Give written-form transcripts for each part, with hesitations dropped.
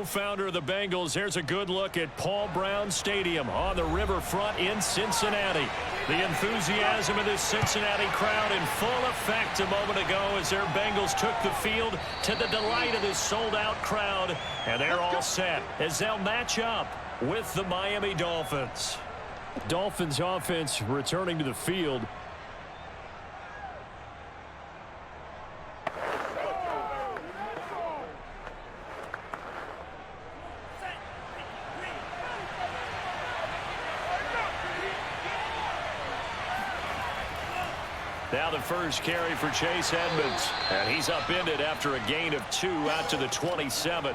co-founder of the Bengals. Here's a good look at Paul Brown Stadium on the riverfront in Cincinnati. The enthusiasm of this Cincinnati crowd in full effect a moment ago as their Bengals took the field to the delight of this sold-out crowd. And they're all set as they'll match up with the Miami Dolphins. Dolphins offense returning to the field. Now the first carry for Chase Edmonds. And he's upended after a gain of 2 out to the 27.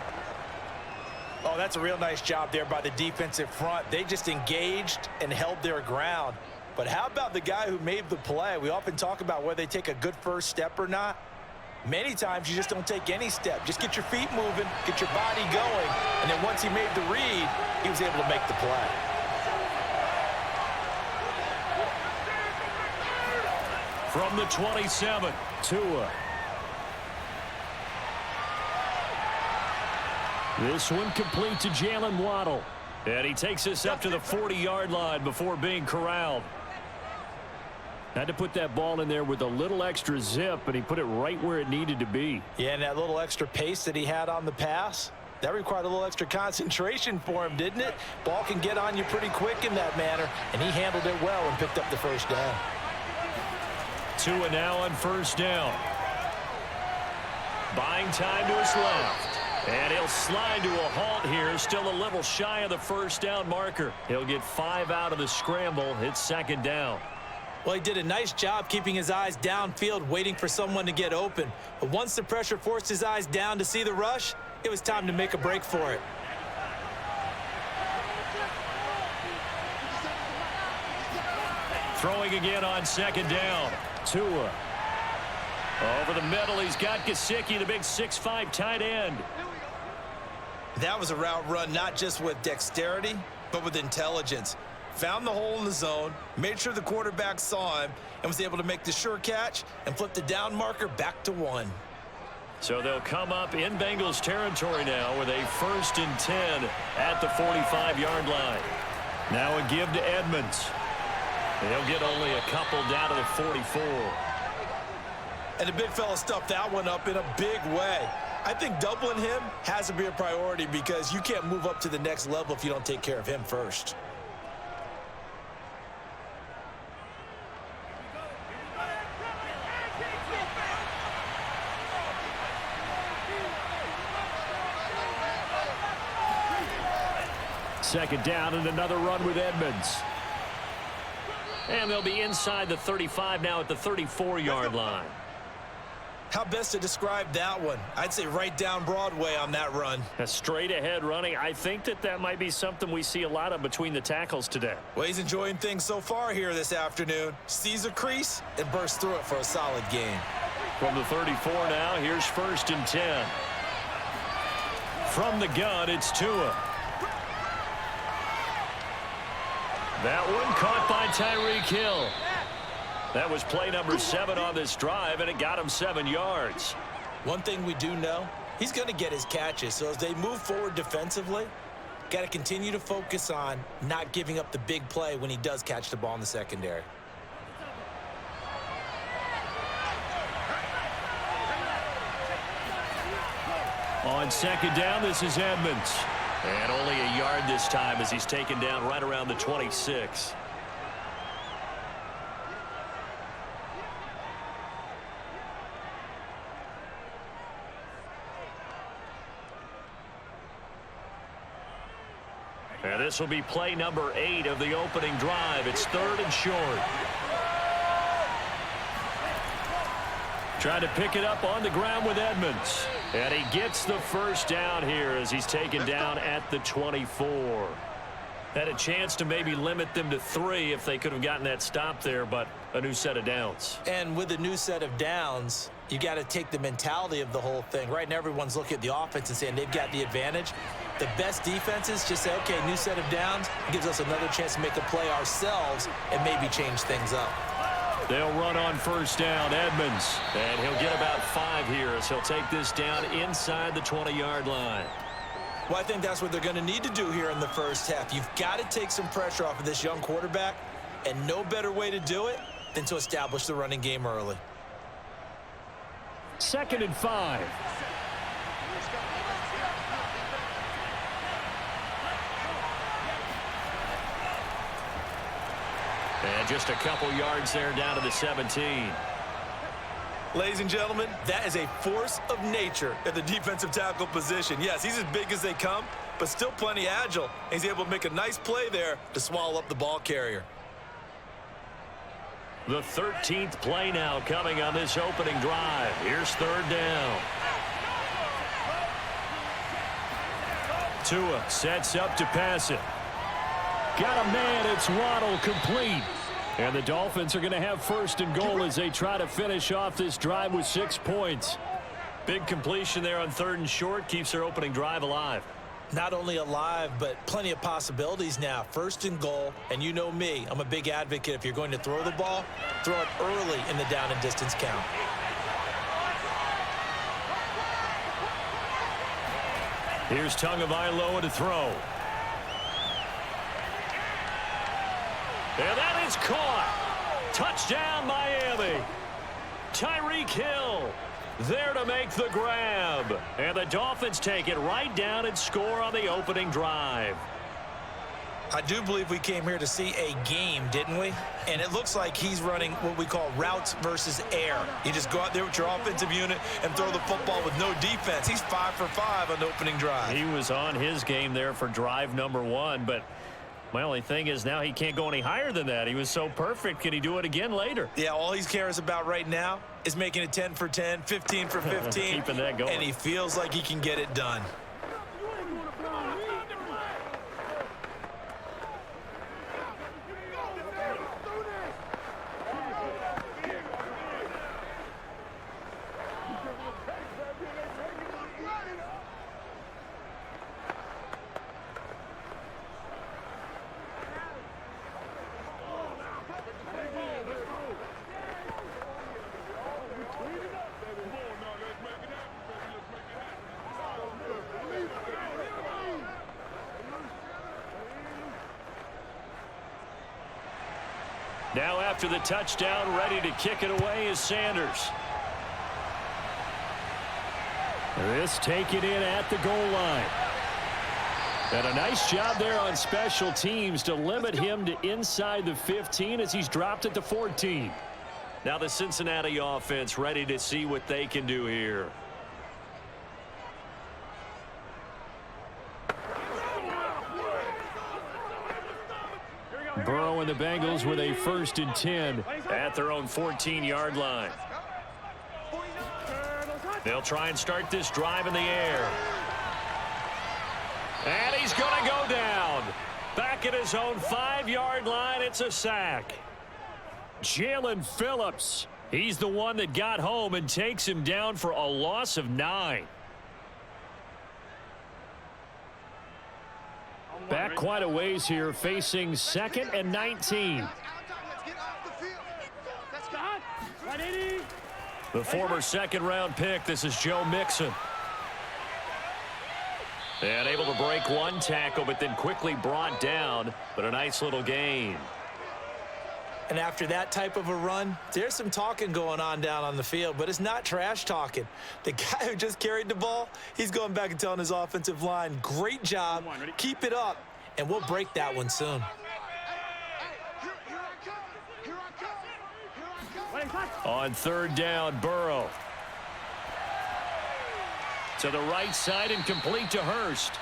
Oh, that's a real nice job there by the defensive front. They just engaged and held their ground. But how about the guy who made the play? We often talk about whether they take a good first step or not. Many times you just don't take any step. Just get your feet moving, get your body going, and then once he made the read, he was able to make the play. From the 27, Tua. This one complete to Jalen Waddle. And he takes us up to the 40-yard line before being corralled. Had to put that ball in there with a little extra zip, and he put it right where it needed to be. Yeah, and that little extra pace that he had on the pass, that required a little extra concentration for him, didn't it? Ball can get on you pretty quick in that manner, and he handled it well and picked up the first down. Tua now on first down. Buying time to his left. And he'll slide to a halt here. Still a little shy of the first down marker. He'll get 5 out of the scramble. It's second down. Well, he did a nice job keeping his eyes downfield, waiting for someone to get open. But once the pressure forced his eyes down to see the rush, it was time to make a break for it. Throwing again on second down. Tua. Over the middle, he's got Gesicki, the big 6'5" tight end. That was a route run not just with dexterity, but with intelligence. Found the hole in the zone, made sure the quarterback saw him, and was able to make the sure catch and flip the down marker back to 1. So they'll come up in Bengals territory now with a 1st and 10 at the 45-yard line. Now a give to Edmonds. He'll get only a couple down to the 44. And the big fella stuffed that one up in a big way. I think doubling him has to be a priority because you can't move up to the next level if you don't take care of him first. Second down and another run with Edmonds. And they'll be inside the 35 now at the 34-yard line. How best to describe that one? I'd say right down Broadway on that run. A straight ahead running. I think that might be something we see a lot of between the tackles today. Well, he's enjoying things so far here this afternoon. Sees a crease and bursts through it for a solid gain. From the 34 now, here's 1st and 10. From the gun, it's Tua. That one caught by Tyreek Hill. That was play number 7 on this drive, and it got him 7 yards. One thing we do know, he's going to get his catches. So as they move forward defensively, got to continue to focus on not giving up the big play when he does catch the ball in the secondary. On second down, this is Edmonds. And only a yard this time as he's taken down right around the 26. And this will be play number 8 of the opening drive. It's 3rd and short. Trying to pick it up on the ground with Edmonds. And he gets the first down here as he's taken down at the 24. Had a chance to maybe limit them to 3 if they could have gotten that stop there, but a new set of downs. And with a new set of downs, you got to take the mentality of the whole thing. Right now, everyone's looking at the offense and saying they've got the advantage. The best defenses just say, okay, new set of downs. It gives us another chance to make a play ourselves and maybe change things up. They'll run on first down, Edmonds. And he'll get about 5 here as he'll take this down inside the 20-yard line. Well, I think that's what they're going to need to do here in the first half. You've got to take some pressure off of this young quarterback, and no better way to do it than to establish the running game early. 2nd and 5. And just a couple yards there down to the 17. Ladies and gentlemen, that is a force of nature at the defensive tackle position. Yes, he's as big as they come, but still plenty agile. He's able to make a nice play there to swallow up the ball carrier. The 13th play now coming on this opening drive. Here's 3rd down. Tua sets up to pass it. Got a man. It's Waddle, complete. And the Dolphins are going to have 1st and goal as they try to finish off this drive with 6 points. Big completion there on 3rd and short. Keeps their opening drive alive. Not only alive, but plenty of possibilities now. 1st and goal, and you know me, I'm a big advocate. If you're going to throw the ball, throw it early in the down and distance count. Here's Tagovailoa to throw. And that is caught. Touchdown, Miami. Tyreek Hill there to make the grab. And the Dolphins take it right down and score on the opening drive. I do believe we came here to see a game, didn't we? And it looks like he's running what we call routes versus air. You just go out there with your offensive unit and throw the football with no defense. He's 5 for 5 on the opening drive. He was on his game there for drive number 1, but my only thing is now he can't go any higher than that. He was so perfect. Can he do it again later? Yeah, all he cares about right now is making it 10 for 10, 15 for 15. Keeping that going. And he feels like he can get it done. Now after the touchdown, ready to kick it away is Sanders. This taken in at the goal line. And a nice job there on special teams to limit him to inside the 15 as he's dropped at the 14. Now the Cincinnati offense ready to see what they can do here. Burrow and the Bengals with a 1st and 10 at their own 14-yard line. They'll try and start this drive in the air. And he's going to go down. Back at his own 5-yard line, it's a sack. Jalen Phillips, he's the one that got home and takes him down for a loss of 9. Back quite a ways here, facing 2nd and 19. The former 2nd-round pick, this is Joe Mixon. And able to break one tackle, but then quickly brought down, but a nice little gain. And after that type of a run, there's some talking going on down on the field, but it's not trash talking. The guy who just carried the ball, he's going back and telling his offensive line, great job, keep it up, and we'll break that one soon. On 3rd down, Burrow. To the right side and complete to Hurst.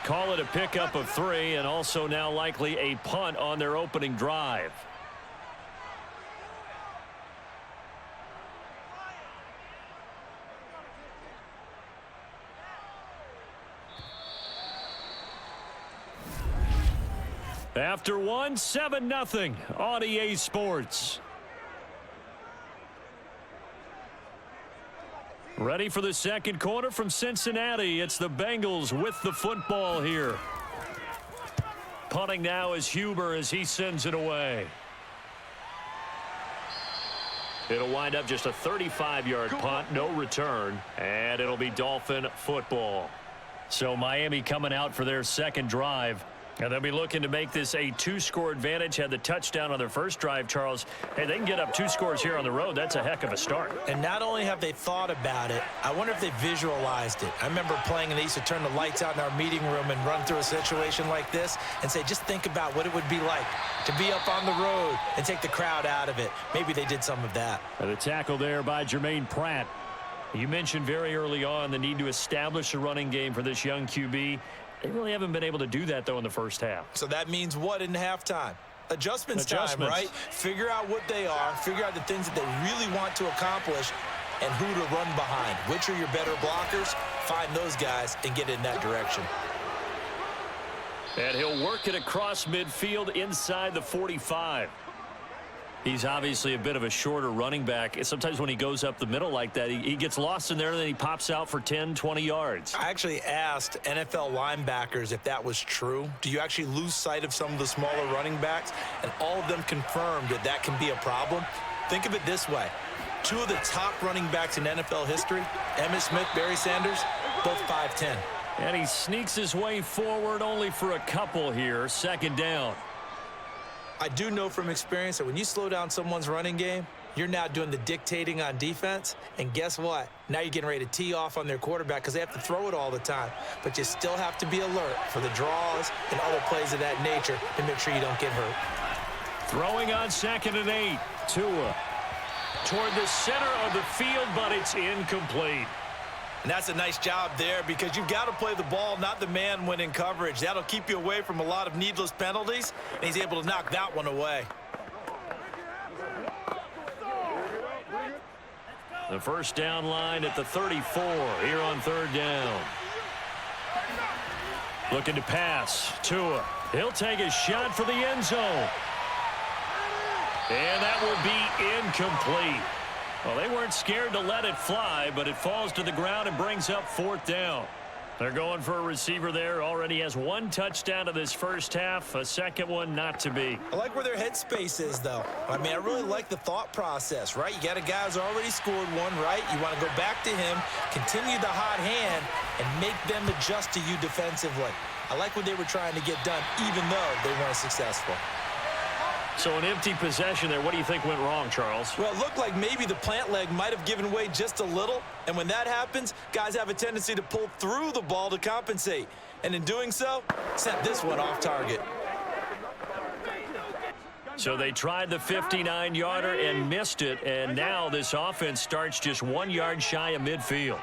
Call it a pickup of 3 and also now likely a punt on their opening drive. After 1, 7-0 on EA Sports. Ready for the 2nd quarter from Cincinnati. It's the Bengals with the football here. Punting now is Huber as he sends it away. It'll wind up just a 35-yard punt, no return, and it'll be Dolphin football. So Miami coming out for their second drive. And they'll be looking to make this a 2-score advantage. Had the touchdown on their first drive, Charles. Hey, they can get up 2 scores here on the road. That's a heck of a start. And not only have they thought about it, I wonder if they visualized it. I remember playing and they used to turn the lights out in our meeting room and run through a situation like this and say, just think about what it would be like to be up on the road and take the crowd out of it. Maybe they did some of that. The tackle there by Jermaine Pratt. You mentioned very early on the need to establish a running game for this young QB. They really haven't been able to do that, though, in the first half. So that means what in halftime? Adjustments time, right? Figure out what they are, figure out the things that they really want to accomplish, and who to run behind. Which are your better blockers? Find those guys and get in that direction. And he'll work it across midfield inside the 45. He's obviously a bit of a shorter running back. Sometimes when he goes up the middle like that, he gets lost in there, and then he pops out for 10, 20 yards. I actually asked NFL linebackers if that was true. Do you actually lose sight of some of the smaller running backs? And all of them confirmed that that can be a problem. Think of it this way. 2 of the top running backs in NFL history, Emmitt Smith, Barry Sanders, both 5'10". And he sneaks his way forward only for a couple here. Second down. I do know from experience that when you slow down someone's running game, you're now doing the dictating on defense. And guess what? Now you're getting ready to tee off on their quarterback because they have to throw it all the time. But you still have to be alert for the draws and other plays of that nature to make sure you don't get hurt. Throwing on 2nd and 8. Tua toward the center of the field, but it's incomplete. And that's a nice job there because you've got to play the ball, not the man when in coverage. That'll keep you away from a lot of needless penalties, and he's able to knock that one away. The first down line at the 34 here on 3rd down. Looking to pass. Tua. He'll take a shot for the end zone. And that will be incomplete. Well, they weren't scared to let it fly, but it falls to the ground and brings up 4th down. They're going for a receiver there. Already has 1 touchdown in this first half. A second one not to be. I like where their headspace is, though. I mean, I really like the thought process, right? You got a guy who's already scored 1, right? You want to go back to him, continue the hot hand, and make them adjust to you defensively. I like what they were trying to get done, even though they weren't successful. So an empty possession there. What do you think went wrong, Charles? Well, it looked like maybe the plant leg might have given way just a little. And when that happens, guys have a tendency to pull through the ball to compensate. And in doing so, sent this one off target. So they tried the 59-yarder and missed it. And now this offense starts just 1 yard shy of midfield.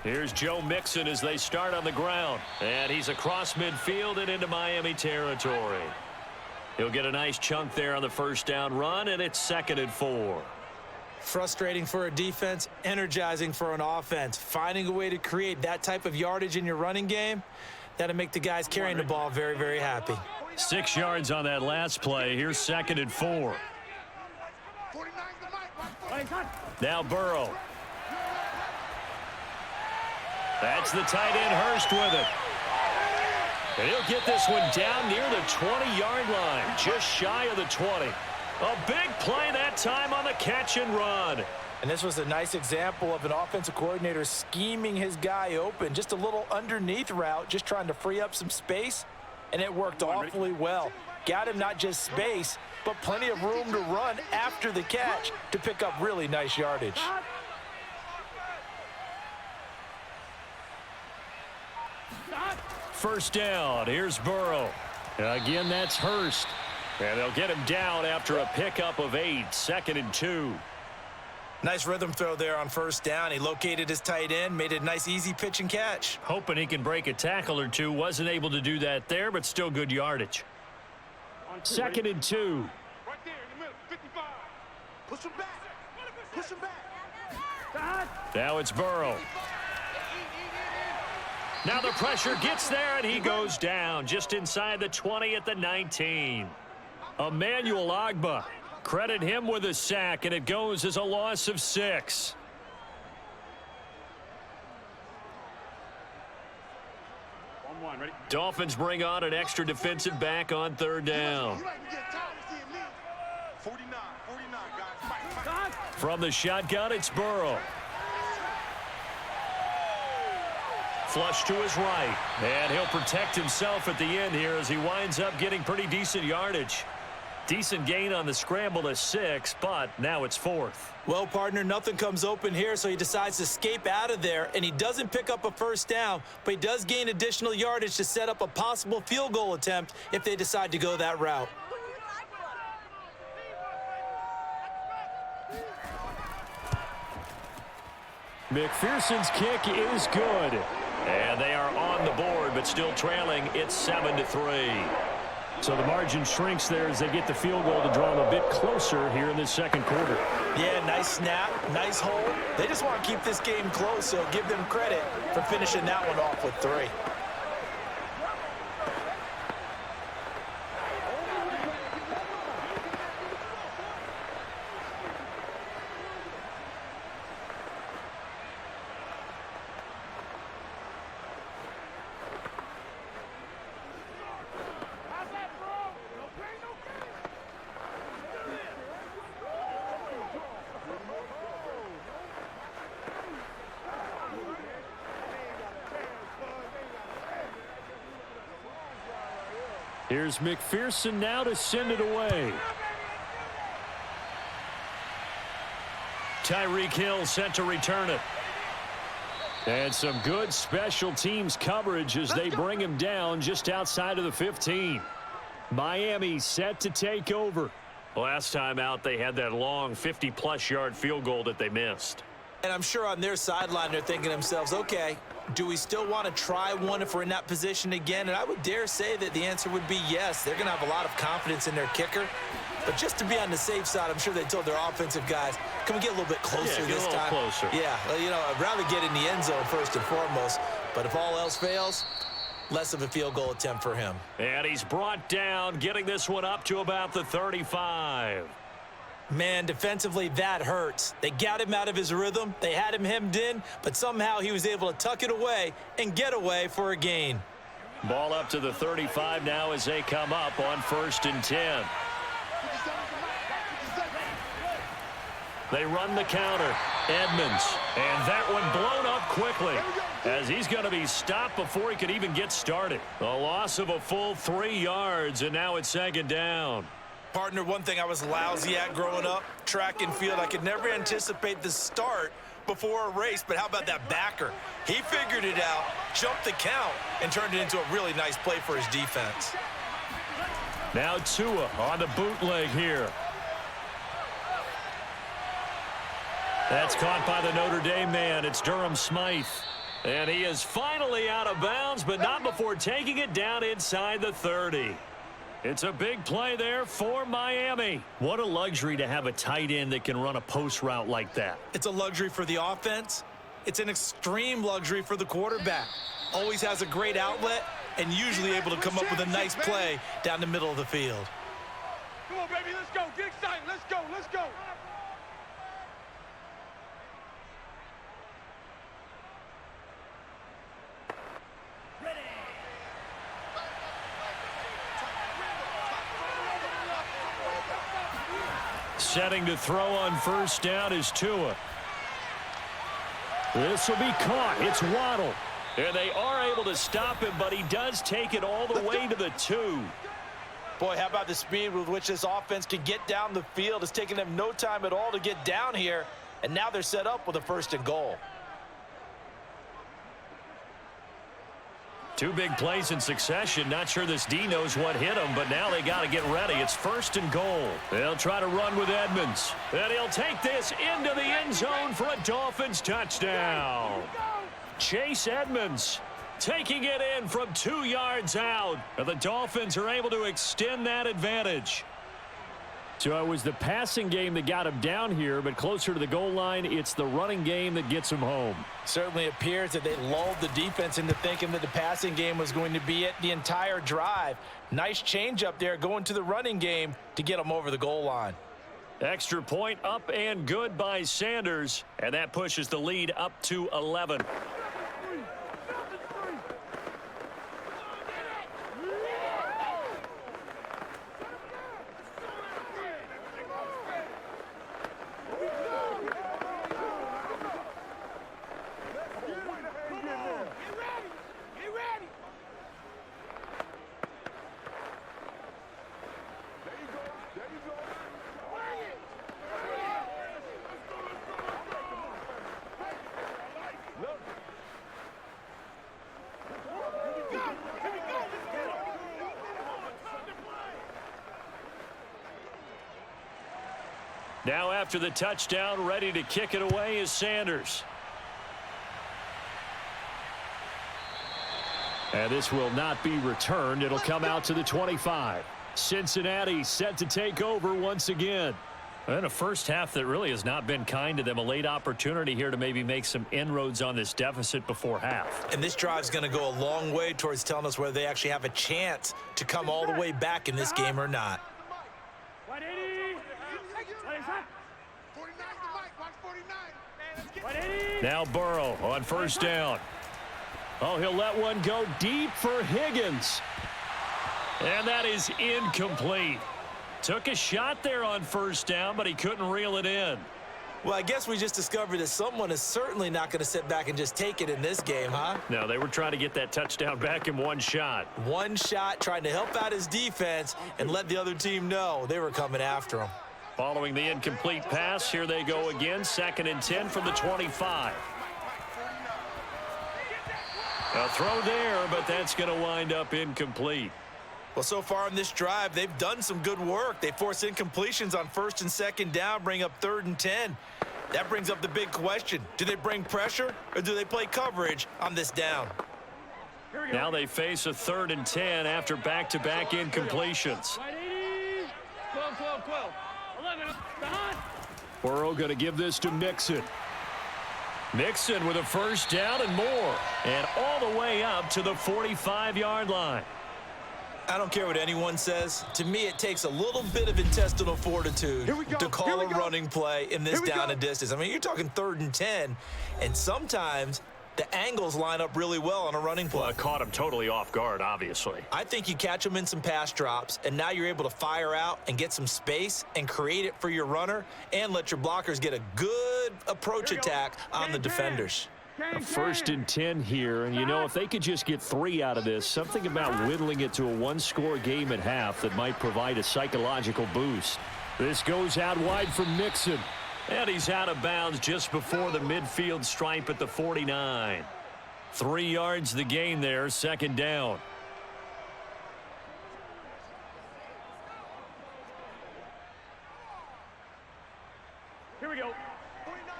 Here's Joe Mixon as they start on the ground. And he's across midfield and into Miami territory. He'll get a nice chunk there on the first down run, and it's 2nd and 4. Frustrating for a defense, energizing for an offense. Finding a way to create that type of yardage in your running game, that'll make the guys carrying the ball very, very happy. 6 yards on that last play. Here's 2nd and 4. Now Burrow. That's the tight end Hurst with it. And he'll get this one down near the 20-yard line, just shy of the 20. A big play that time on the catch and run. And this was a nice example of an offensive coordinator scheming his guy open. Just a little underneath route, just trying to free up some space. And it worked awfully well. Got him not just space, but plenty of room to run after the catch to pick up really nice yardage. First down. Here's Burrow. Again, that's Hurst. And they'll get him down after a pickup of 8. 2nd and 2. Nice rhythm throw there on first down. He located his tight end, made it a nice easy pitch and catch. Hoping he can break a tackle or two. Wasn't able to do that there, but still good yardage. 2nd and 2. Right there in the middle, 55. Push him back. Push him back. Now it's Burrow. Now the pressure gets there, and he goes down just inside the 20 at the 19. Emmanuel Ogbah. Credit him with a sack, and it goes as a loss of 6. Dolphins bring on an extra defensive back on 3rd down. From the shotgun, it's Burrow. Flush to his right. And he'll protect himself at the end here as he winds up getting pretty decent yardage. Decent gain on the scramble to 6, but now it's 4th. Well, partner, nothing comes open here, so he decides to escape out of there, and he doesn't pick up a first down, but he does gain additional yardage to set up a possible field goal attempt if they decide to go that route. McPherson's kick is good. And they are on the board, but still trailing. It's 7-3. So the margin shrinks there as they get the field goal to draw them a bit closer here in the second quarter. Yeah, nice snap, nice hold. They just want to keep this game close, so give them credit for finishing that one off with 3. Here's McPherson now to send it away. Tyreek Hill set to return it. And some good special teams coverage as they bring him down just outside of the 15. Miami set to take over. Last time out, they had that long 50-plus yard field goal that they missed. And I'm sure on their sideline they're thinking to themselves, okay, do we still want to try one if we're in that position again? And I would dare say that the answer would be yes. They're going to have a lot of confidence in their kicker. But just to be on the safe side, I'm sure they told their offensive guys, can we get a little bit closer this time? Closer. Yeah, well, you know, I'd rather get in the end zone first and foremost. But if all else fails, less of a field goal attempt for him. And he's brought down, getting this one up to about the 35. Man, defensively, that hurts. They got him out of his rhythm. They had him hemmed in, but somehow he was able to tuck it away and get away for a gain. Ball up to the 35 now as they come up on 1st and 10. They run the counter. Edmonds. And that one blown up quickly as he's going to be stopped before he could even get started. A loss of a full 3 yards, and now it's 2nd down. Partner, one thing I was lousy at growing up, track and field, I could never anticipate the start before a race, but how about that backer? He figured it out, jumped the count, and turned it into a really nice play for his defense. Now Tua on the bootleg here. That's caught by the Notre Dame man. It's Durham Smythe. And he is finally out of bounds, but not before taking it down inside the 30. It's a big play there for Miami. What a luxury to have a tight end that can run a post route like that. It's a luxury for the offense. It's an extreme luxury for the quarterback. Always has a great outlet and usually able to come up with a nice play down the middle of the field. Come on, baby, let's go. Get excited. Let's go. Let's go. Setting to throw on 1st down is Tua. This will be caught. It's Waddle. And they are able to stop him, but he does take it all the way to the 2. Boy, how about the speed with which this offense can get down the field? It's taken them no time at all to get down here, and now they're set up with a 1st and goal. 2 big plays in succession. Not sure this D knows what hit him, but now they got to get ready. It's 1st and goal. They'll try to run with Edmonds. And he'll take this into the end zone for a Dolphins touchdown. Chase Edmonds taking it in from 2 yards out. And the Dolphins are able to extend that advantage. So it was the passing game that got him down here, but closer to the goal line, it's the running game that gets him home. Certainly appears that they lulled the defense into thinking that the passing game was going to be it the entire drive. Nice change up there going to the running game to get them over the goal line. Extra point up and good by Sanders, and that pushes the lead up to 11. Now after the touchdown, ready to kick it away is Sanders. And this will not be returned. It'll come out to the 25. Cincinnati set to take over once again. And a first half that really has not been kind to them. A late opportunity here to maybe make some inroads on this deficit before half. And this drive's going to go a long way towards telling us whether they actually have a chance to come all the way back in this game or not. Now Burrow on first down. Oh, he'll let one go deep for Higgins. And that is incomplete. Took a shot there on first down, but he couldn't reel it in. Well, I guess we just discovered that someone is certainly not going to sit back and just take it in this game, huh? No, they were trying to get that touchdown back in one shot. One shot, trying to help out his defense and let the other team know they were coming after him. Following the incomplete pass, here they go again. 2nd and 10 from the 25. A throw there, but that's going to wind up incomplete. Well, so far in this drive, they've done some good work. They force incompletions on 1st and 2nd down, bring up 3rd and 10. That brings up the big question. Do they bring pressure or do they play coverage on this down? Now they face a 3rd and 10 after back-to-back incompletions. Burrow going to give this to Mixon. Mixon with a first down and more. And all the way up to the 45-yard line. I don't care what anyone says. To me, it takes a little bit of intestinal fortitude to call a running play in this down and distance. I mean, you're talking 3rd and 10, and sometimes the angles line up really well on a running play. Well, it caught him totally off guard, obviously. I think you catch him in some pass drops, and now you're able to fire out and get some space and create it for your runner and let your blockers get a good approach attack on the defenders. A 1st and 10 here, and you know, if they could just get 3 out of this, something about whittling it to a one-score game at half that might provide a psychological boost. This goes out wide for Mixon, and he's out of bounds just before the midfield stripe at the 49. 3 yards the gain there, 2nd down. Here we go.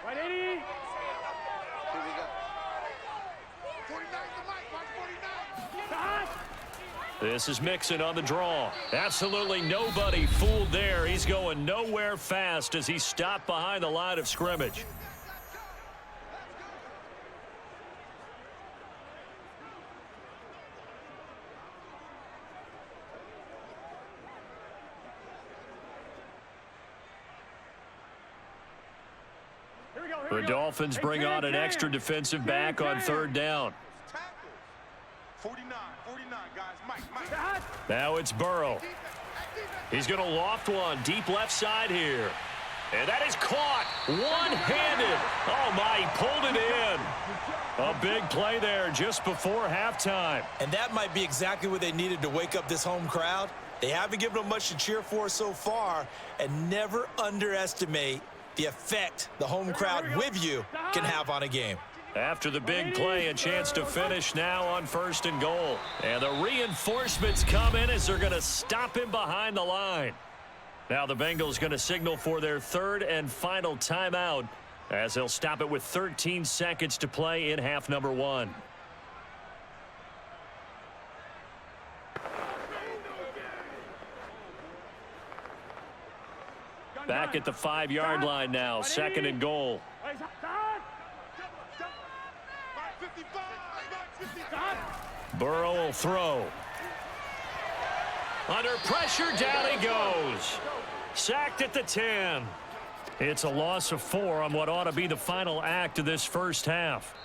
Right, 80. This is Mixon on the draw. Absolutely nobody fooled there. He's going nowhere fast as he stopped behind the line of scrimmage. The Dolphins bring on an extra defensive back on 3rd down. 49, guys. Mike. Now it's Burrow. He's going to loft one deep left side here. And that is caught one-handed. Oh, my, he pulled it in. A big play there just before halftime. And that might be exactly what they needed to wake up this home crowd. They haven't given them much to cheer for so far, and never underestimate the effect the home crowd with you can have on a game. After the big play, a chance to finish now on 1st and goal. And the reinforcements come in as they're going to stop him behind the line. Now the Bengals going to signal for their 3rd and final timeout as they'll stop it with 13 seconds to play in half number 1. Back at the 5-yard line now, 2nd and goal. Burrow will throw. Under pressure, down he goes. Sacked at the 10. It's a loss of 4 on what ought to be the final act of this first half.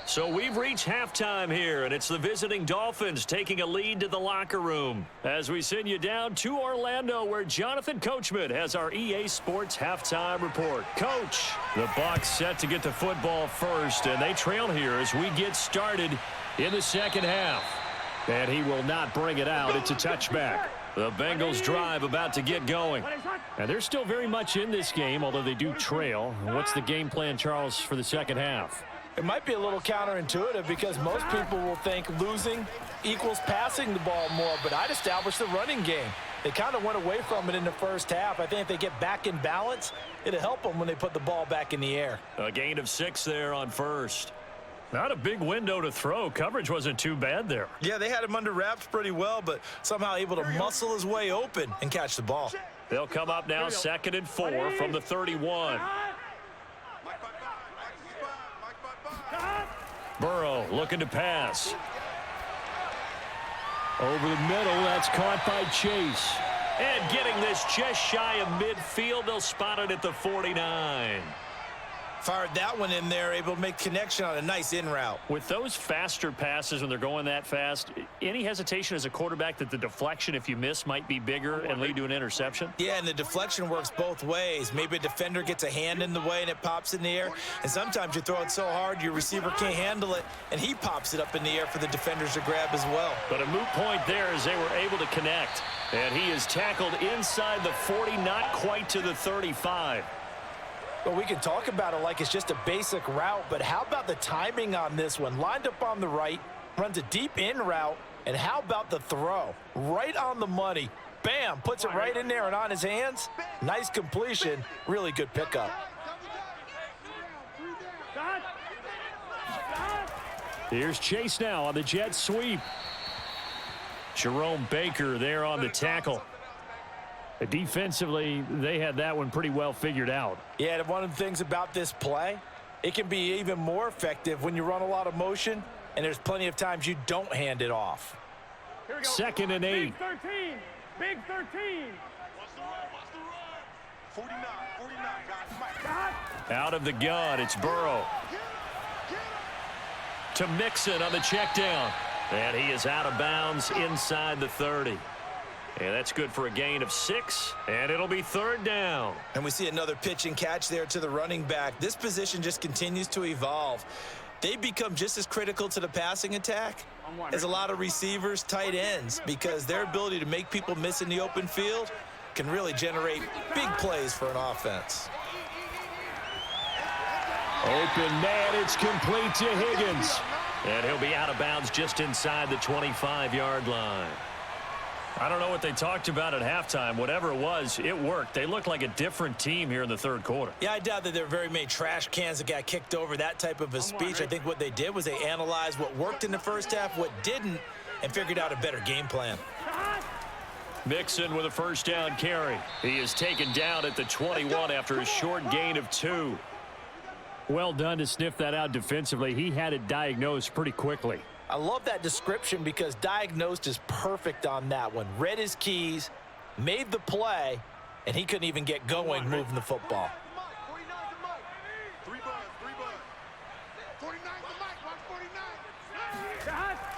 So we've reached halftime here, and it's the visiting Dolphins taking a lead to the locker room as we send you down to Orlando, where Jonathan Coachman has our EA Sports halftime report. Coach, the Bucs set to get the football first, and they trail here as we get started in the 2nd half. And he will not bring it out. It's a touchback. The Bengals drive about to get going. And they're still very much in this game, although they do trail. What's the game plan, Charles, for the 2nd half? It might be a little counterintuitive because most people will think losing equals passing the ball more, but I'd establish the running game. They kind of went away from it in the first half. I think if they get back in balance, it'll help them when they put the ball back in the air. A gain of 6 there on first. Not a big window to throw. Coverage wasn't too bad there. Yeah, they had him under wraps pretty well, but somehow able to muscle his way open and catch the ball. They'll come up now 2nd and 4 from the 31. Burrow looking to pass. Over the middle, that's caught by Chase. And getting this just shy of midfield, they'll spot it at the 49. Fired that one in there, able to make connection on a nice in route. With those faster passes when they're going that fast, any hesitation as a quarterback that the deflection, if you miss, might be bigger and lead to an interception? Yeah, and the deflection works both ways. Maybe a defender gets a hand in the way and it pops in the air, and sometimes you throw it so hard your receiver can't handle it, and he pops it up in the air for the defenders to grab as well. But a moot point there as they were able to connect. And he is tackled inside the 40, not quite to the 35. Well, we can talk about it like it's just a basic route, but how about the timing on this one? Lined up on the right, runs a deep in route, and how about the throw? Right on the money. Bam, puts it right in there and on his hands. Nice completion, really good pickup. Here's Chase now on the jet sweep. Jerome Baker there on the tackle. Defensively, they had that one pretty well figured out. Yeah, and one of the things about this play, it can be even more effective when you run a lot of motion, and there's plenty of times you don't hand it off. 2nd and 8. Big 13. Big 13. What's the run? 49. 49, guys. Out of the gun, it's Burrow. To Mixon on the check down. And he is out of bounds inside the 30. And that's good for a gain of 6, and it'll be 3rd down. And we see another pitch and catch there to the running back. This position just continues to evolve. They become just as critical to the passing attack as a lot of receivers, tight ends, because their ability to make people miss in the open field can really generate big plays for an offense. Open man, it's complete to Higgins. And he'll be out of bounds just inside the 25-yard line. I don't know what they talked about at halftime. Whatever it was, it worked. They looked like a different team here in the 3rd quarter. Yeah, I doubt that there are very many trash cans that got kicked over, that type of a speech. I think what they did was they analyzed what worked in the first half, what didn't, and figured out a better game plan. Mixon with a 1st down carry. He is taken down at the 21 after a short gain of 2. Well done to sniff that out defensively. He had it diagnosed pretty quickly. I love that description because diagnosed is perfect on that one. Read his keys, made the play, and he couldn't even get going moving the football. 49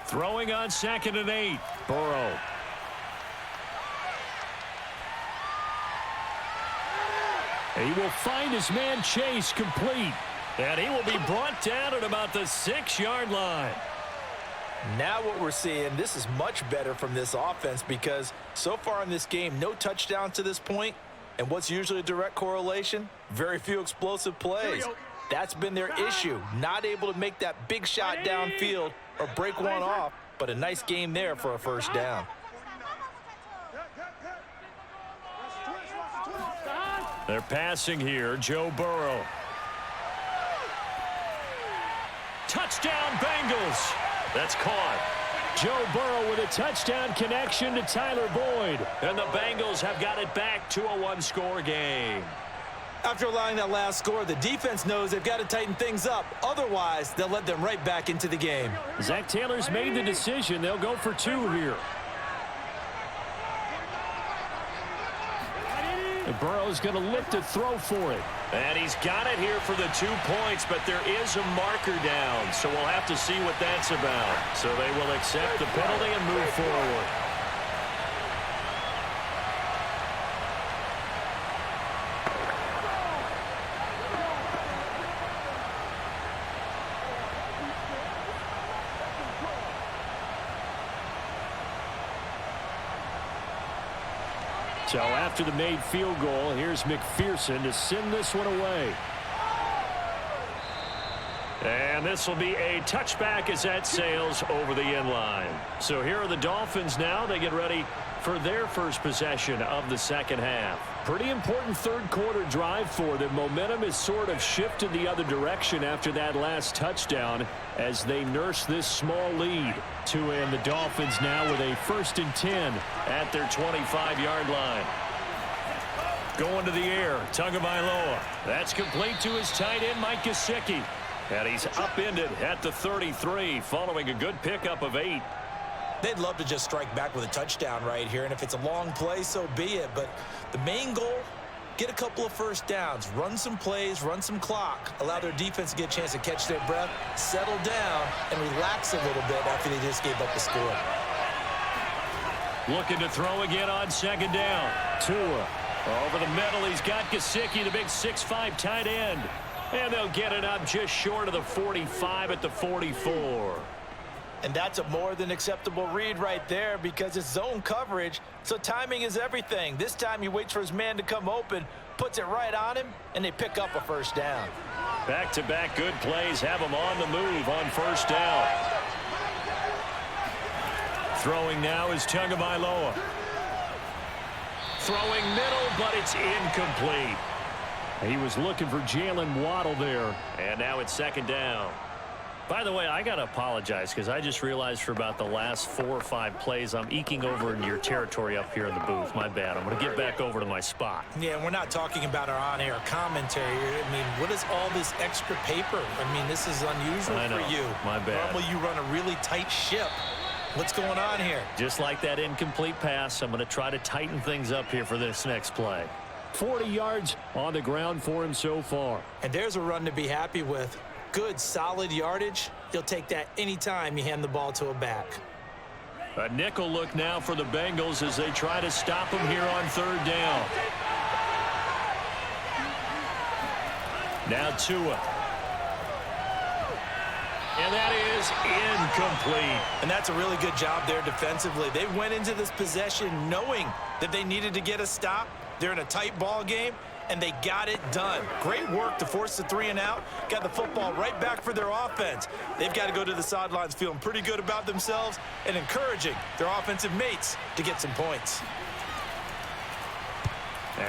Throwing on 2nd and 8. Burrow. He will find his man Chase complete. And he will be brought down at about the 6-yard line. Now what we're seeing, this is much better from this offense because so far in this game, no touchdown to this point. And what's usually a direct correlation? Very few explosive plays. That's been their issue. Not able to make that big shot downfield or break one off, but a nice game there for a 1st down. They're passing here. Joe Burrow. Touchdown, Bengals. That's caught. Joe Burrow with a touchdown connection to Tyler Boyd. And the Bengals have got it back to a 1-score game. After allowing that last score, the defense knows they've got to tighten things up. Otherwise, they'll let them right back into the game. Zach Taylor's made the decision. They'll go for 2 here. And Burrow's going to look to throw for it. And he's got it here for the 2 points, but there is a marker down, so we'll have to see what that's about. So they will accept the penalty and move forward. So after the made field goal, here's McPherson to send this one away. And this will be a touchback as that sails over the end line. So here are the Dolphins now. They get ready for their first possession of the second half. Pretty important third quarter drive for them. Momentum has sort of shifted the other direction after that last touchdown as they nurse this small lead. And the Dolphins now with a 1st and 10 at their 25-yard line. Going to the air, Tagovailoa. That's complete to his tight end, Mike Gesicki. And he's upended at the 33 following a good pickup of 8. They'd love to just strike back with a touchdown right here, and if it's a long play, so be it. But the main goal, get a couple of first downs, run some plays, run some clock, allow their defense to get a chance to catch their breath, settle down, and relax a little bit after they just gave up the score. Looking to throw again on second down. Tua over the middle. He's got Gesicki, the big 6'5" tight end. And they'll get it up just short of the 45 at the 44. And that's a more than acceptable read right there because it's zone coverage, so timing is everything. This time he waits for his man to come open, puts it right on him, and they pick up a first down. Back-to-back good plays have him on the move on first down. Throwing now is Tagovailoa. Throwing middle, but it's incomplete. He was looking for Jalen Waddle there, and now it's second down. By the way, I got to apologize because I just realized for about the last 4 or 5 plays, I'm eking over into your territory up here in the booth. My bad. I'm going to get back over to my spot. Yeah, we're not talking about our on-air commentary. I mean, what is all this extra paper? I mean, this is unusual for you. My bad. Normally you run a really tight ship. What's going on here? Just like that incomplete pass, I'm going to try to tighten things up here for this next play. 40 yards on the ground for him so far. And there's a run to be happy with. Good, solid yardage. He'll take that anytime you hand the ball to a back. A nickel look now for the Bengals as they try to stop him here on third down. Now Tua. And that is incomplete. And that's a really good job there defensively. They went into this possession knowing that they needed to get a stop. They're in a tight ball game, and they got it done. Great work to force the 3 and out. Got the football right back for their offense. They've got to go to the sidelines feeling pretty good about themselves and encouraging their offensive mates to get some points.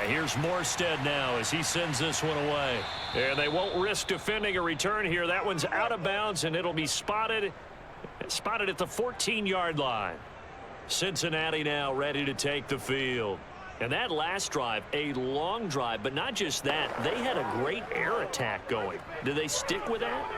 Here's Morstead now as he sends this one away. And they won't risk defending a return here. That one's out of bounds, and it'll be spotted at the 14-yard line. Cincinnati now ready to take the field. And that last drive, a long drive, but not just that. They had a great air attack going. Do they stick with that?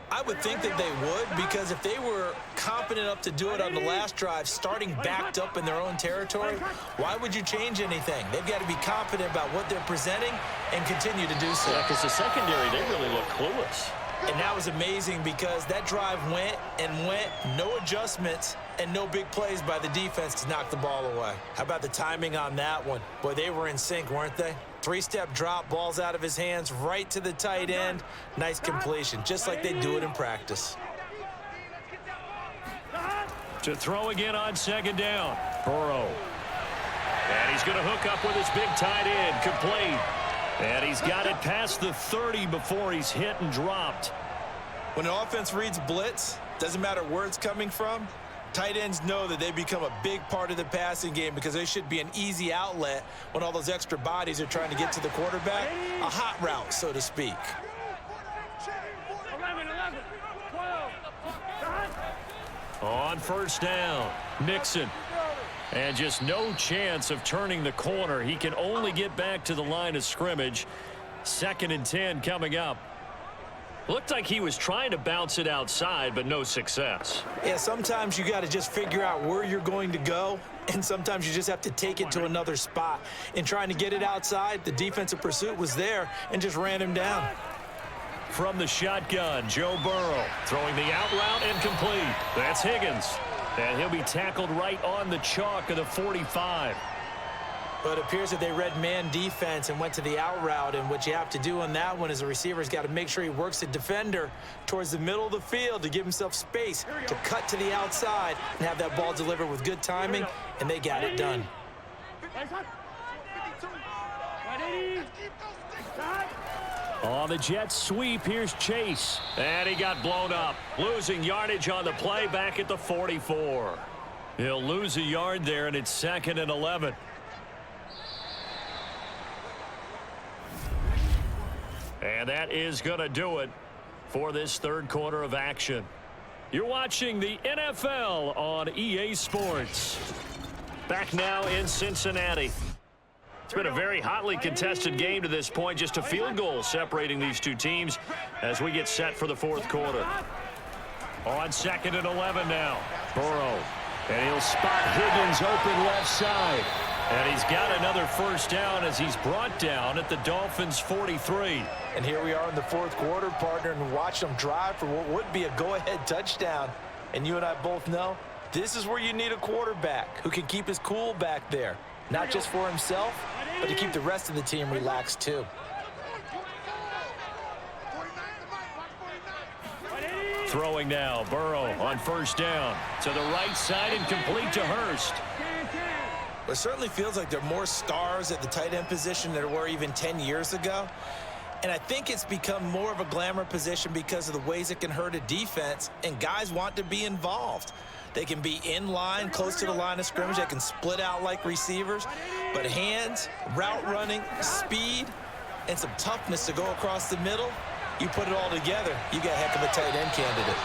I would think that they would, because if they were confident enough to do it on the last drive, starting backed up in their own territory, why would you change anything? They've got to be confident about what they're presenting and continue to do so. Yeah, because the secondary, they really look clueless. And that was amazing because that drive went and went, no adjustments, and no big plays by the defense to knock the ball away. How about the timing on that one? Boy, they were in sync, weren't they? 3-step drop, balls out of his hands, right to the tight end. Nice completion, just like they do it in practice. To throw again on second down. Burrow. And he's going to hook up with his big tight end, complete. And he's got it past the 30 before he's hit and dropped. When an offense reads blitz, doesn't matter where it's coming from, tight ends know that they become a big part of the passing game because they should be an easy outlet when all those extra bodies are trying to get to the quarterback. A hot route, so to speak. 11, 12. On first down, Mixon. And just no chance of turning the corner. He can only get back to the line of scrimmage. 2nd and 10 coming up. Looked like he was trying to bounce it outside, but no success. Yeah, sometimes you got to just figure out where you're going to go, and sometimes you just have to take it to another spot. In trying to get it outside, the defensive pursuit was there and just ran him down. From the shotgun, Joe Burrow throwing the out route incomplete. That's Higgins. And he'll be tackled right on the chalk of the 45. But it appears that they read man defense and went to the out route, and what you have to do on that one is the receiver's got to make sure he works the defender towards the middle of the field to give himself space to cut to the outside and have that ball delivered with good timing, and they got it done. On the Jets sweep, here's Chase. And he got blown up. Losing yardage on the play back at the 44. He'll lose a yard there, and it's 2nd and 11. And that is going to do it for this third quarter of action. You're watching the NFL on EA Sports. Back now in Cincinnati. It's been a very hotly contested game to this point. Just a field goal separating these two teams as we get set for the fourth quarter. On 2nd and 11 now. Burrow. And he'll spot Higgins open left side. And he's got another first down as he's brought down at the Dolphins' 43. And here we are in the fourth quarter, partner, and watch them drive for what would be a go-ahead touchdown. And you and I both know this is where you need a quarterback who can keep his cool back there. Not just for himself, but to keep the rest of the team relaxed too. Throwing now, Burrow on first down. To the right side and complete to Hurst. It certainly feels like there are more stars at the tight end position than there were even 10 years ago. And I think it's become more of a glamour position because of the ways it can hurt a defense, and guys want to be involved. They can be in line, close to the line of scrimmage. They can split out like receivers. But hands, route running, speed, and some toughness to go across the middle, you put it all together, you got a heck of a tight end candidate.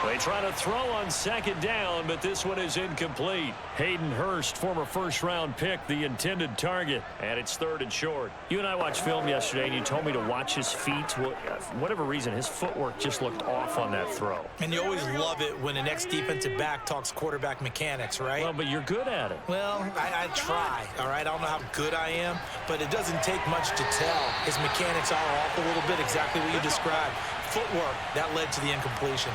They try to throw on second down, but this one is incomplete. Hayden Hurst, former first-round pick, the intended target, and it's 3rd and short. You and I watched film yesterday, and you told me to watch his feet. For whatever reason, his footwork just looked off on that throw. And you always love it when an ex-defensive back talks quarterback mechanics, right? Well, but you're good at it. Well, I try, all right? I don't know how good I am, but it doesn't take much to tell. His mechanics are off a little bit, exactly what you described. Footwork, that led to the incompletion.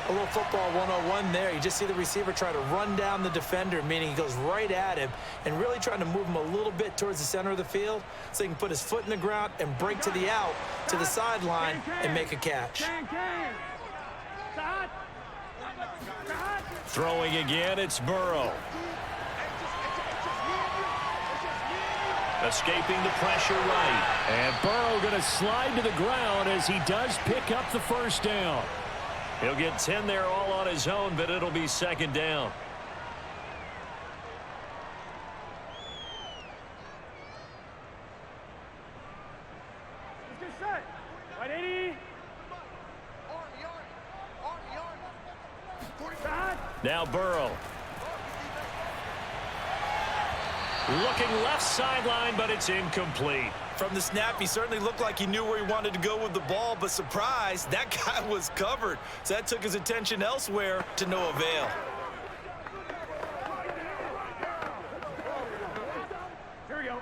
A little football 101 there. You just see the receiver try to run down the defender, meaning he goes right at him and really trying to move him a little bit towards the center of the field so he can put his foot in the ground and break to the out, to the sideline, and make a catch. Throwing again, it's Burrow. Escaping the pressure right. And Burrow going to slide to the ground as he does pick up the first down. He'll get 10 there all on his own, but it'll be 2nd down. Now Burrow. Looking left sideline, but it's incomplete. From the snap, he certainly looked like he knew where he wanted to go with the ball, but surprise, that guy was covered. So that took his attention elsewhere to no avail.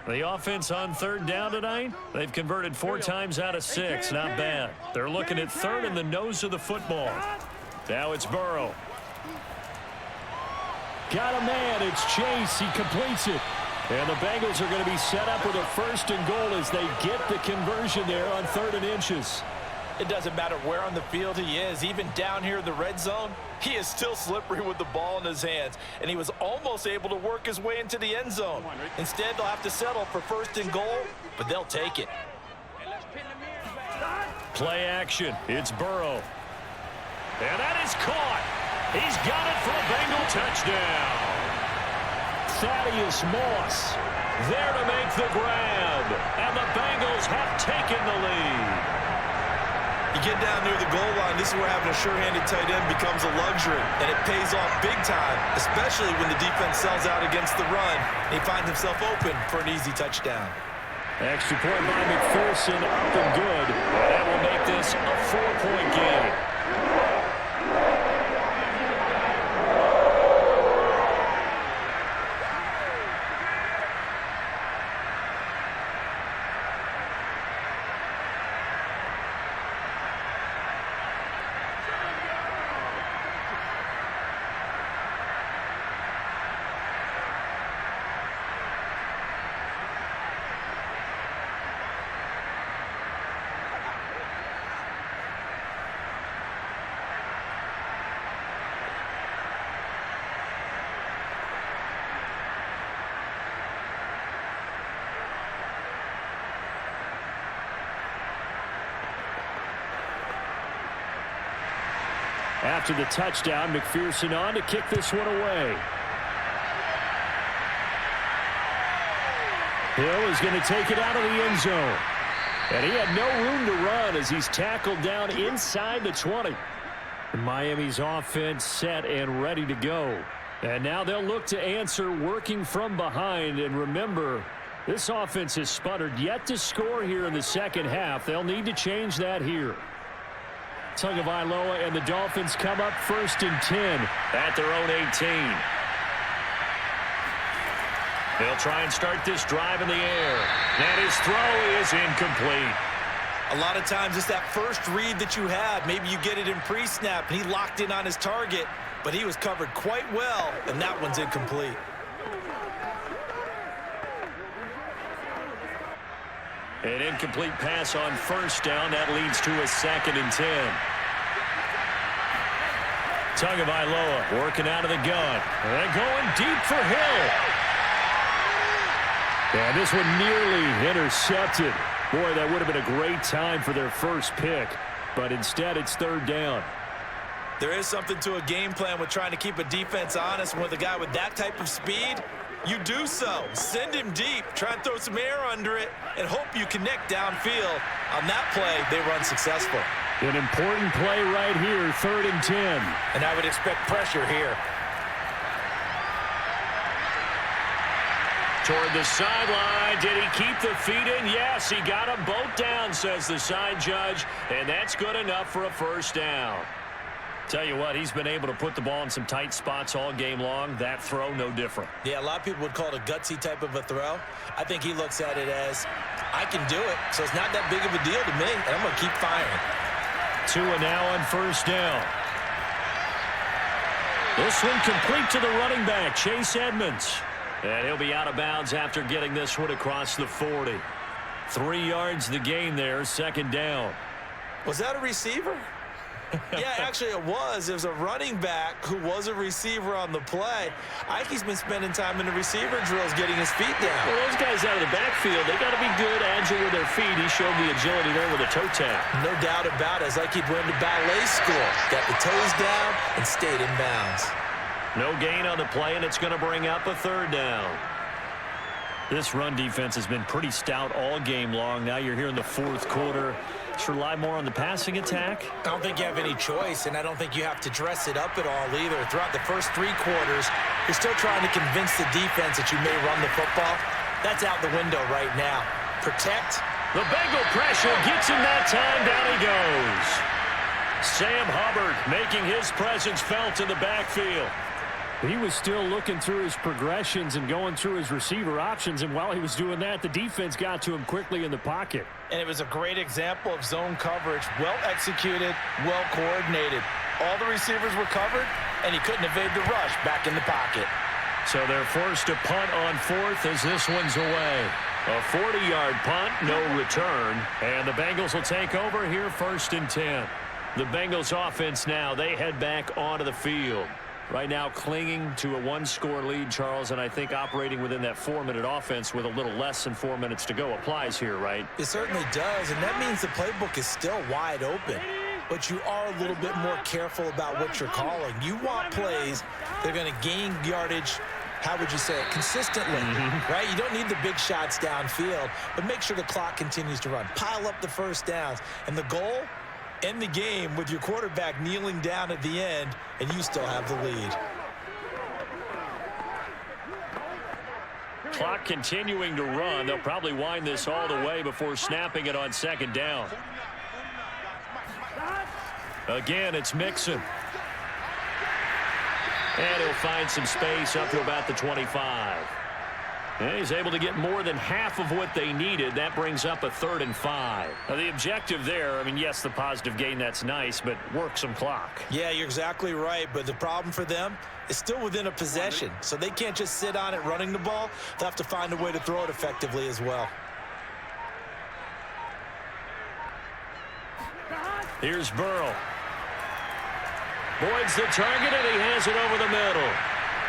The offense on 3rd down tonight, they've converted 4 times out of 6. Not bad. They're looking at 3rd in the nose of the football. Now it's Burrow. Got a man. It's Chase. He completes it. And the Bengals are going to be set up with a 1st and goal as they get the conversion there on 3rd and inches. It doesn't matter where on the field he is. Even down here in the red zone, he is still slippery with the ball in his hands. And he was almost able to work his way into the end zone. Instead, they'll have to settle for 1st and goal, but they'll take it. Play action. It's Burrow. And that is caught. He's got it for a Bengal touchdown. Thaddeus Moss there to make the grab. And the Bengals have taken the lead. You get down near the goal line, this is where having a sure-handed tight end becomes a luxury. And it pays off big time, especially when the defense sells out against the run. He finds himself open for an easy touchdown. Extra point by McPherson, up and good. That will make this a 4-point game. after the touchdown. McPherson on to kick this one away. Hill is going to take it out of the end zone. And he had no room to run as he's tackled down inside the 20. Miami's offense set and ready to go. And now they'll look to answer working from behind. And remember, this offense has sputtered yet to score here in the second half. They'll need to change that here. Tagovailoa and the Dolphins come up 1st and 10 at their own 18. They'll try and start this drive in the air. And his throw is incomplete. A lot of times it's that first read that you have. Maybe you get it in pre-snap, and he locked in on his target, but he was covered quite well, and that one's incomplete. An incomplete pass on 1st down. That leads to a 2nd and 10. Tagovailoa working out of the gun. And going deep for Hill. And this one nearly intercepted. Boy, that would have been a great time for their first pick. But instead, it's 3rd down. There is something to a game plan with trying to keep a defense honest. With a guy with that type of speed, you do so. Send him deep. Try and throw some air under it and hope you connect downfield. On that play, they run successful. An important play right here, 3rd and 10. And I would expect pressure here. Toward the sideline. Did he keep the feet in? Yes, he got them both down, says the side judge. And that's good enough for a 1st down. Tell you what, he's been able to put the ball in some tight spots all game long. That throw, no different. Yeah, a lot of people would call it a gutsy type of a throw. I think he looks at it as, I can do it, so it's not that big of a deal to me, and I'm going to keep firing. 2 and now on 1st down. This one complete to the running back, Chase Edmonds. And he'll be out of bounds after getting this one across the 40. 3 yards the gain there, 2nd down. Was that a receiver? Yeah, actually it was. It was a running back who was a receiver on the play. Ike's been spending time in the receiver drills getting his feet down. Well, those guys out of the backfield, they got to be good, agile with their feet. He showed the agility there with a toe tap. No doubt about it. It's like he went to ballet school. Got the toes down and stayed in bounds. No gain on the play, and it's going to bring up a 3rd down. This run defense has been pretty stout all game long. Now you're here in the 4th quarter. Just rely more on the passing attack. I don't think you have any choice, and I don't think you have to dress it up at all either. Throughout the first 3 quarters, you're still trying to convince the defense that you may run the football. That's out the window right now. Protect. The Bengal pressure gets him that time. Down he goes. Sam Hubbard making his presence felt in the backfield. He was still looking through his progressions and going through his receiver options, and while he was doing that, the defense got to him quickly in the pocket. And it was a great example of zone coverage. Well executed, well coordinated. All the receivers were covered, and he couldn't evade the rush back in the pocket. So they're forced to punt on 4th as this one's away. A 40-yard punt, no return, and the Bengals will take over here 1st and 10. The Bengals offense now, they head back onto the field. Right now clinging to a 1-score lead, Charles, and I think operating within that 4-minute offense with a little less than 4 minutes to go applies here, right? It certainly does, and that means the playbook is still wide open. But you are a little bit more careful about what you're calling. You want plays that are going to gain yardage, how would you say it, consistently, right? You don't need the big shots downfield, but make sure the clock continues to run. Pile up the 1st downs, and the goal, end the game with your quarterback kneeling down at the end, and you still have the lead. Clock continuing to run. They'll probably wind this all the way before snapping it on 2nd down. Again, it's Mixon. And he'll find some space up to about the 25. And he's able to get more than half of what they needed. That brings up a 3rd and 5. Now, the objective there, I mean, yes, the positive gain, that's nice, but work some clock. Yeah, you're exactly right, but the problem for them is still within a possession, so they can't just sit on it running the ball. They'll have to find a way to throw it effectively as well. Here's Burrow. Boyd's the target, and he has it over the middle.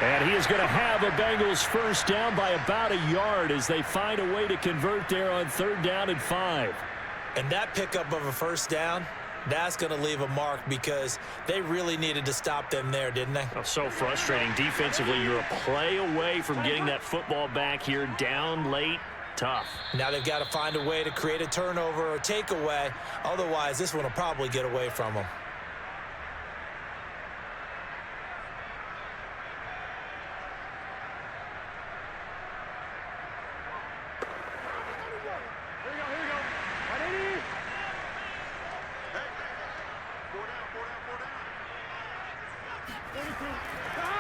And he is going to have a Bengals 1st down by about a yard as they find a way to convert there on 3rd down and 5. And that pickup of a 1st down, That's going to leave a mark because they really needed to stop them there, didn't they? Oh, so frustrating. Defensively, you're a play away from getting that football back here. Down late, tough. Now they've got to find a way to create a turnover or takeaway. Otherwise, this one will probably get away from them.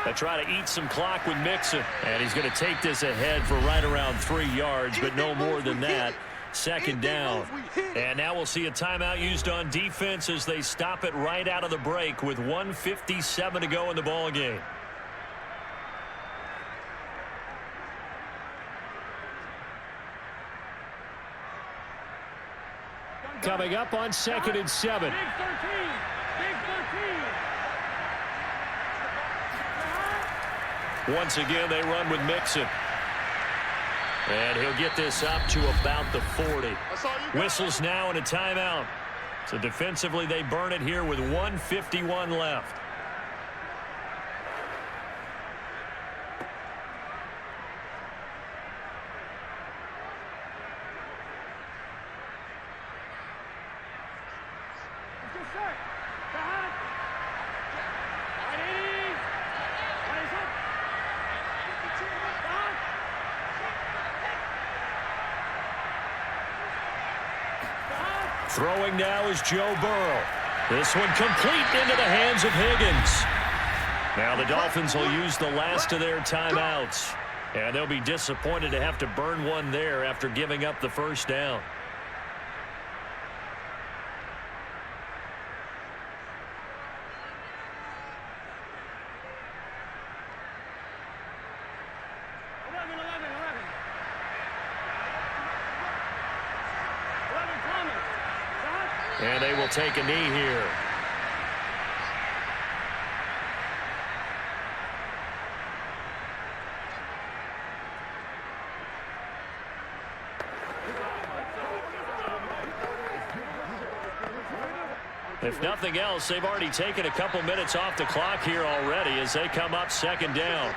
They try to eat some clock with Mixon, and he's going to take this ahead for right around 3 yards, but no more than that. Second down. And now we'll see a timeout used on defense as they stop it right out of the break with 1:57 to go in the ball game. Coming up on 2nd and 7. Big 13. Big 13. Once again, they run with Mixon. And he'll get this up to about the 40. Whistles now and a timeout. So defensively, they burn it here with 1:51 left. Throwing now is Joe Burrow. This one complete into the hands of Higgins. Now the Dolphins will use the last of their timeouts. And they'll be disappointed to have to burn one there after giving up the first down. And they will take a knee here. If nothing else, they've already taken a couple minutes off the clock here already as they come up second down.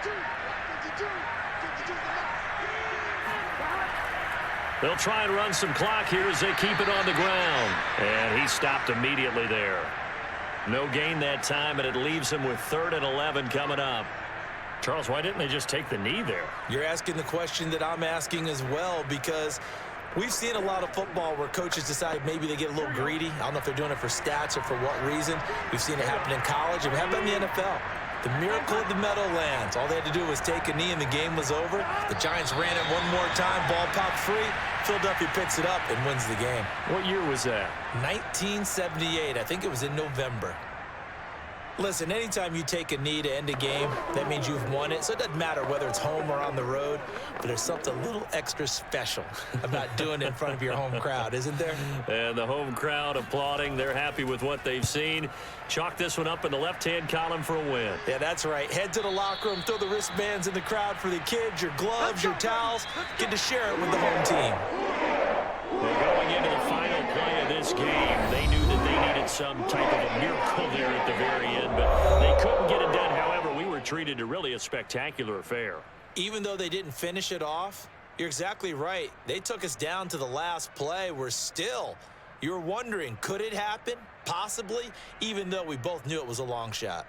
They'll try and run some clock here as they keep it on the ground. And he stopped immediately there. No gain that time, and it leaves him with 3rd and 11 coming up. Charles, why didn't they just take the knee there? You're asking the question that I'm asking as well, because we've seen a lot of football where coaches decide maybe they get a little greedy. I don't know if they're doing it for stats or for what reason. We've seen it happen in college, and we have it in the NFL. The miracle of the Meadowlands. All they had to do was take a knee and the game was over. The Giants ran it one more time. Ball popped free. Philadelphia picks it up and wins the game. What year was that? 1978. I think it was in November. Listen, anytime you take a knee to end a game, that means you've won it. So it doesn't matter whether it's home or on the road, but there's something a little extra special about doing it in front of your home crowd, isn't there? And the home crowd applauding. They're happy with what they've seen. Chalk this one up in the left-hand column for a win. Yeah, that's right. Head to the locker room, throw the wristbands in the crowd for the kids, your gloves, your towels. Get to share it with the home team. They're going into the final play of this game. They knew that they needed some type of a miracle there at the very end, but they couldn't get it done. However, we were treated to really a spectacular affair. Even though they didn't finish it off, you're exactly right. They took us down to the last play. We're still, you're wondering, could it happen? Possibly, even though we both knew it was a long shot.